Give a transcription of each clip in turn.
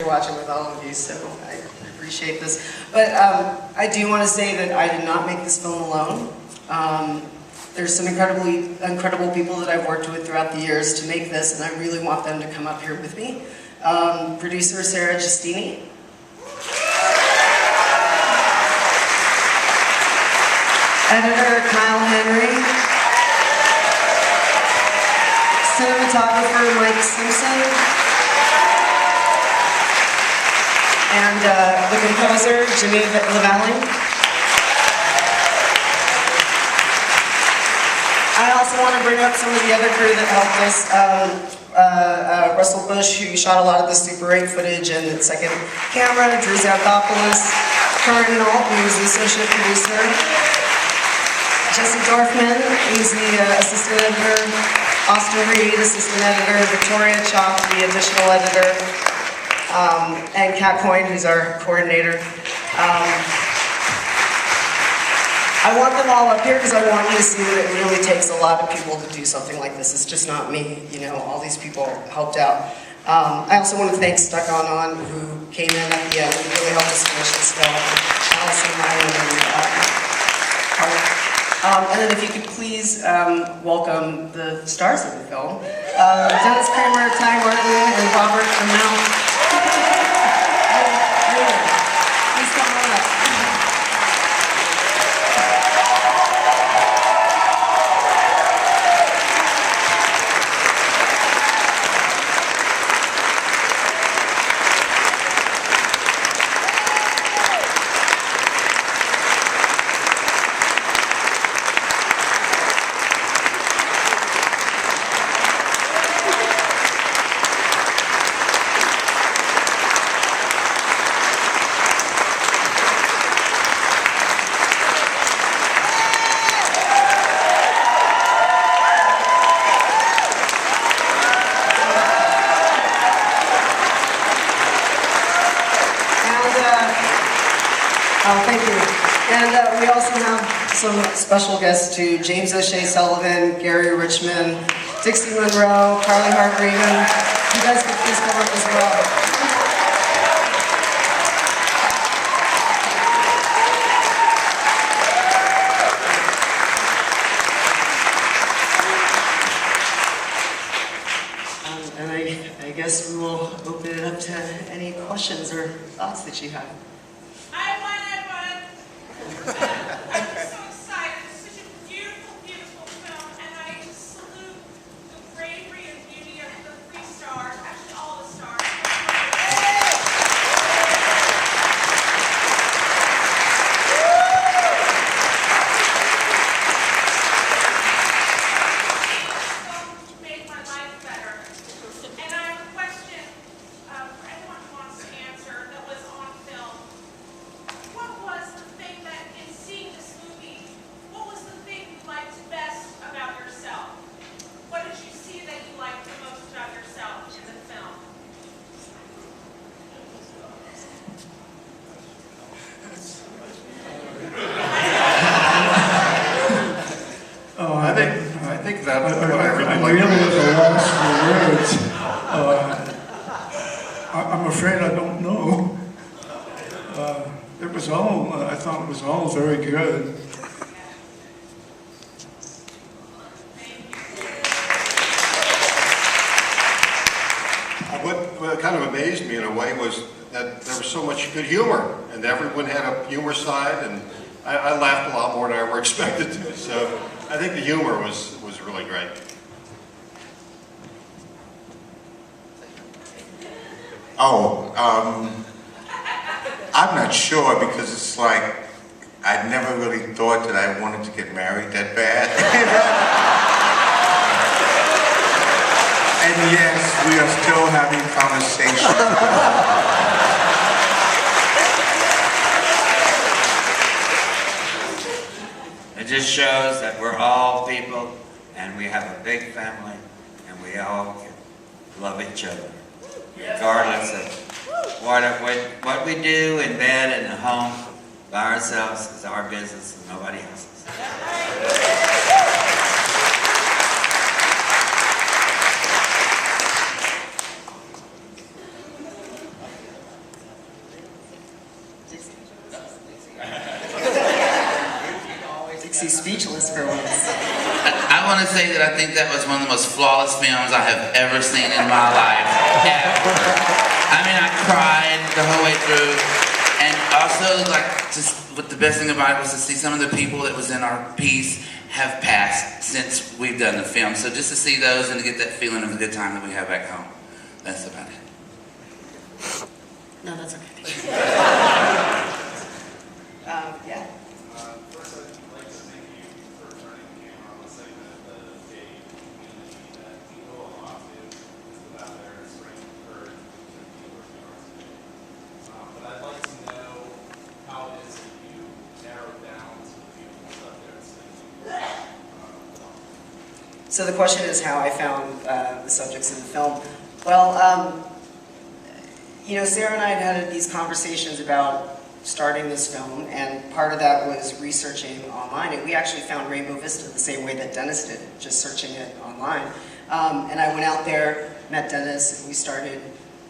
watching with all of you, so I appreciate this. But I do want to say that I did not make this film alone. There's some incredible people that I've worked with throughout the years to make this, and I really want them to come up here with me. Producer Sarah Giustini. Editor Kyle Henry. Cinematographer Mike Simpson. And the composer, Jimmy Raval. I also want to bring up some of the other crew that helped us. Russell Bush, who shot a lot of the Super 8 footage and the second camera. Drew Zampopoulos, Karen Nault, who's the associate producer. Jesse Dorfman, who's the assistant editor. Austin Reed, assistant editor. Victoria Chalk, the additional editor. And Kat Coyne, who's our coordinator. I want them all up here because I want you to see that it really takes a lot of people to do something like this. It's just not me, you know, all these people helped out. I also want to thank Stuck On, who came in at the end and really helped us finish this film. Allison, Ryan, and Hart. And then if you could please welcome the stars of the film. Dennis Kramer, Ty Martin, and Robert Amell. Please come on up. Thank you. And we also have some special guests too. James O'Shea Sullivan, Gary Richmond, Dixie Monroe, Carly Hart-Raven. You guys can please come up as well. And I guess we will open it up to any questions or thoughts that you have. I'm so excited. It's such a beautiful, beautiful film, and I just salute the bravery and beauty of the 3 stars, actually all the stars. This film made my life better. And I have a question for anyone who wants to answer that was on film. What was the thing that, in seeing this movie, what was the thing you liked best about yourself? What did you see that you liked the most about yourself in the film? I think that what I really I'm like. really at a loss for words. I'm afraid I don't know. It was all, I thought it was all very good. What kind of amazed me in a way was that there was so much good humor, and everyone had a humor side, and I laughed a lot more than I ever expected to. So I think the humor was really great. I'm not sure because it's like I never really thought that I wanted to get married that bad. And yes, we are still having conversations. It just shows that we're all people and we have a big family and we all can love each other regardless of what we do in bed and at home by ourselves is our business and nobody else's. too speechless for once. I want to say that I think that was one of the most flawless films I have ever seen in my life, ever. I mean, I cried the whole way through, and also, like, just what the best thing about it was to see some of the people that was in our piece have passed since we've done the film. So just to see those and to get that feeling of a good time that we have back home. That's about it. No, that's okay. Yeah. First, I'd like to thank you for turning the camera on the segment of the gay community that we go a lot to. It's about their strength for people working hard today. But I'd like to know how it is that you narrowed down to the people up there saying, So the question is how I found the subjects in the film. Well, you know, Sarah and I had these conversations about starting this film, and part of that was researching online. And we actually found Rainbow Vista the same way that Dennis did, just searching it online. And I went out there, met Dennis, and we started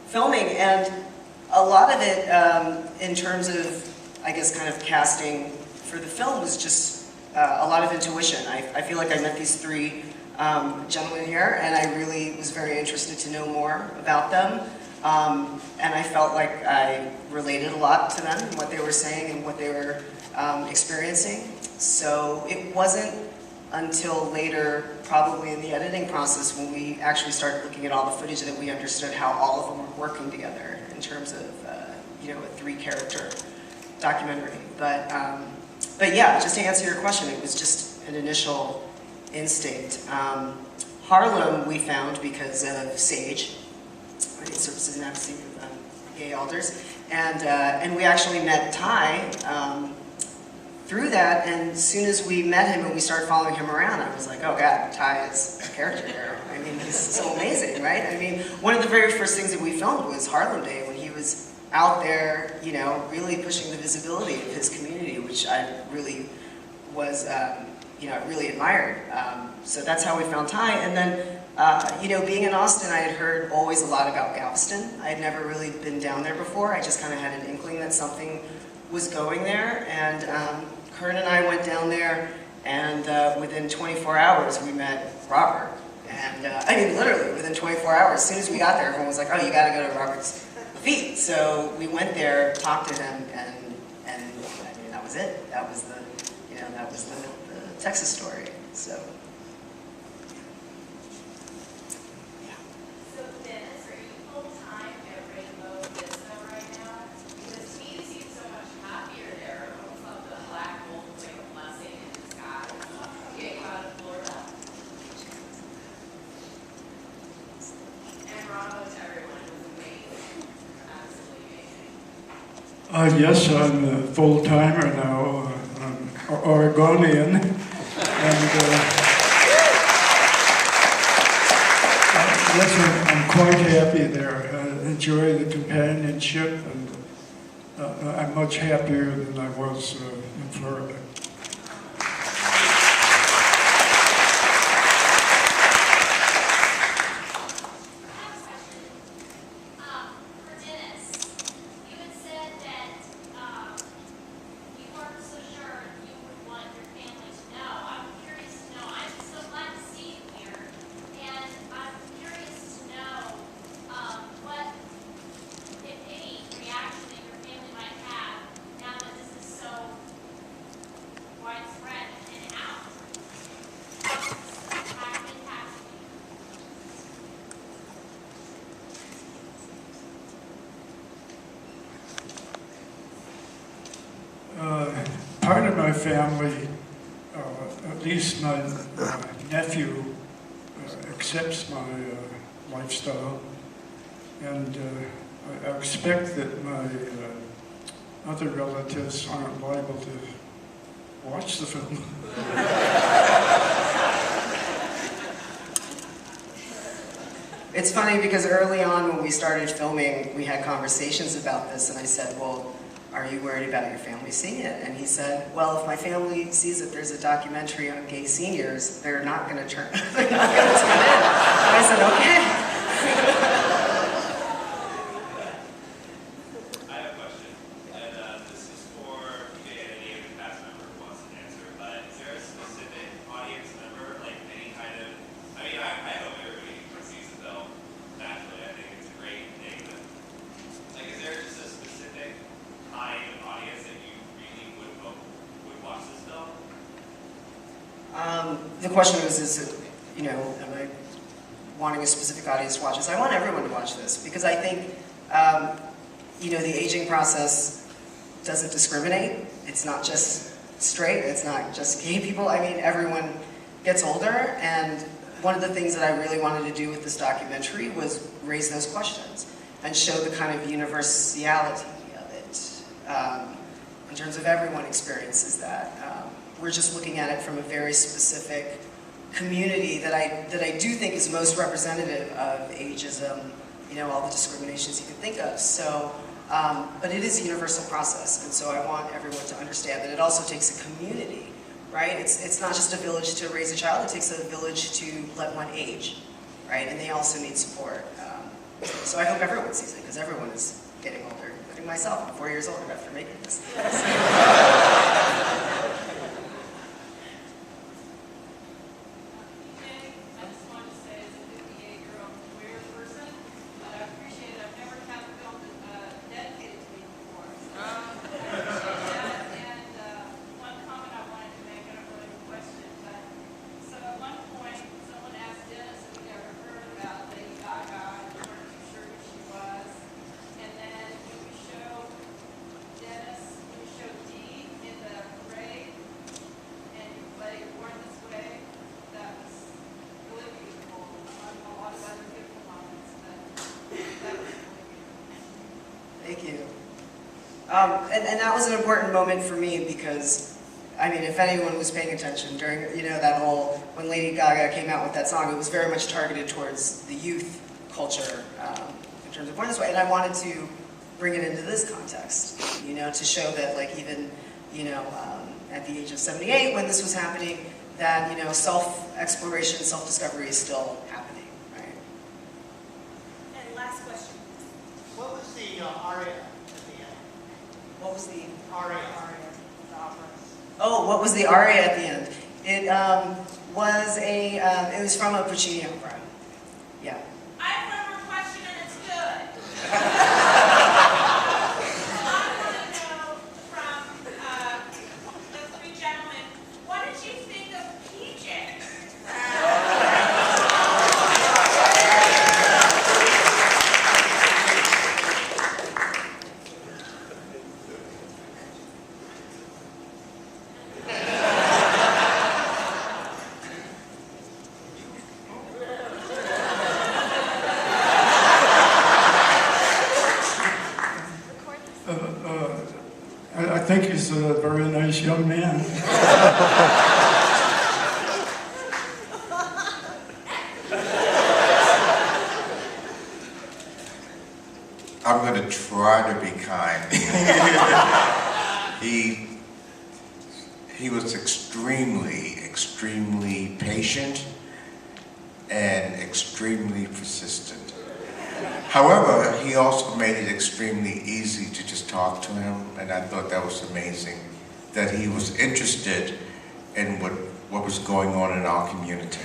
filming. And a lot of it, in terms of, I guess, kind of casting for the film, was just a lot of intuition. I feel like I met these three gentlemen here, and I really was very interested to know more about them. And I felt like I related a lot to them and what they were saying and what they were experiencing. So it wasn't until later, probably in the editing process, when we actually started looking at all the footage that we understood how all of them were working together in terms of, you know, a three-character documentary. But yeah, just to answer your question, it was just an initial instinct. Harlem we found because of SAGE, Services and Advocacy of Gay Elders, and we actually met Ty through that. And as soon as we met him and we started following him around, I was like, oh God, Ty is a character here. I mean, he's so amazing, right? I mean, one of the very first things that we filmed was Harlem Day, when he was out there, you know, really pushing the visibility of his community, which I really was, you know, really admired. So that's how we found Ty. And then, you know, being in Austin, I had heard always a lot about Galveston. I had never really been down there before. I just kind of had an inkling that something was going there. And Kern and I went down there, and within 24 hours, we met Robert. And I mean, literally, within 24 hours, as soon as we got there, everyone was like, oh, you got to go to Robert's feet. So we went there, talked to him, and I mean, that was it. That was the, you know, that was the Texas story. So. So Dennis, are you full-time at Rainbow Vista right now? Because to me, you seem so much happier there. Almost like the black hole, like a blessing in disguise. Getting out of Florida. And bravo to everyone. It was amazing. Absolutely amazing. Yes, I'm a full-timer now. I'm Oregonian. And yes, I'm quite happy there. I enjoy the companionship, and I'm much happier than I was in Florida. Part of my family, at least my nephew, accepts my lifestyle, and I expect that my other relatives aren't liable to watch the film. It's funny because early on when we started filming, we had conversations about this, and I said, well, are you worried about your family seeing it? And he said, well, if my family sees that there's a documentary on gay seniors, they're not going to turn in. I said, okay. I have a question, and this is for any of the cast member who wants to answer, but is there a the question was, is it, am I wanting a specific audience to watch this? I want everyone to watch this because I think, the aging process doesn't discriminate. It's not just straight, it's not just gay people. I mean, everyone gets older, and one of the things that I really wanted to do with this documentary was raise those questions and show the kind of universality of it. In terms of everyone experiences that. We're just looking at it from a very specific community that I do think is most representative of ageism, all the discriminations you can think of. So, but it is a universal process, and so I want everyone to understand that it also takes a community, right? It's not just a village to raise a child, it takes a village to let one age, right? And they also need support. So I hope everyone sees it, because everyone is getting older, including myself. I'm 4 years older after making this. I just wanted to say, as a 58-year-old queer person, that I appreciate it. I've never had a film dedicated to me before. So, and one comment I wanted to make, I don't really have a question, but so at one point, someone asked Dennis if he'd ever heard about Lady Gaga, and we weren't too sure who she was. And then when we showed Dennis, when we showed Dee in the parade, and you played Born This Way, that was really beautiful. Among a lot of other beautiful moments, but that was really beautiful. Thank you. And that was an important moment for me because, I mean, if anyone was paying attention during, that whole, when Lady Gaga came out with that song, it was very much targeted towards the youth culture in terms of Born This Way. And I wanted to bring it into this context, to show that, like, even, at the age of 78, when this was happening, that, self-exploration, self-discovery is still happening, right? And last question. What was the aria at the end? What was the... Aria. The opera. Oh, what was the aria at the end? It it was from a Puccini opera. Yeah. I have one more question, and it's good. I want to know from the three gentlemen, what did you think of PJ? I think he's a very nice young man. I'm going to try to be kind. He was extremely patient and extremely persistent. However, he also made it extremely easy to just talk to him, and I thought that was amazing, that he was interested in what was going on in our community.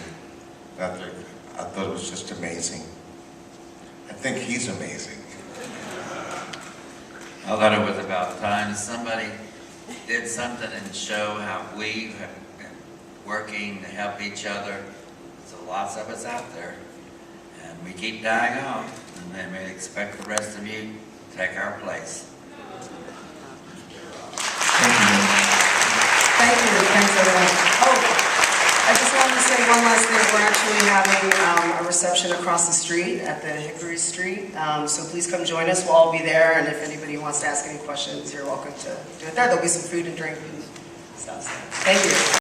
I thought it was just amazing. I think he's amazing. I thought it was about time somebody did something and show how we have been working to help each other. So lots of us out there, and we keep dying off, and they may expect the rest of you to take our place. Thank you. Thanks, everyone. Oh, I just wanted to say one last thing. We're actually having a reception across the street at the Hickory Street. So please come join us. We'll all be there. And if anybody wants to ask any questions, you're welcome to do it there. There'll be some food and drink and stuff. So thank you.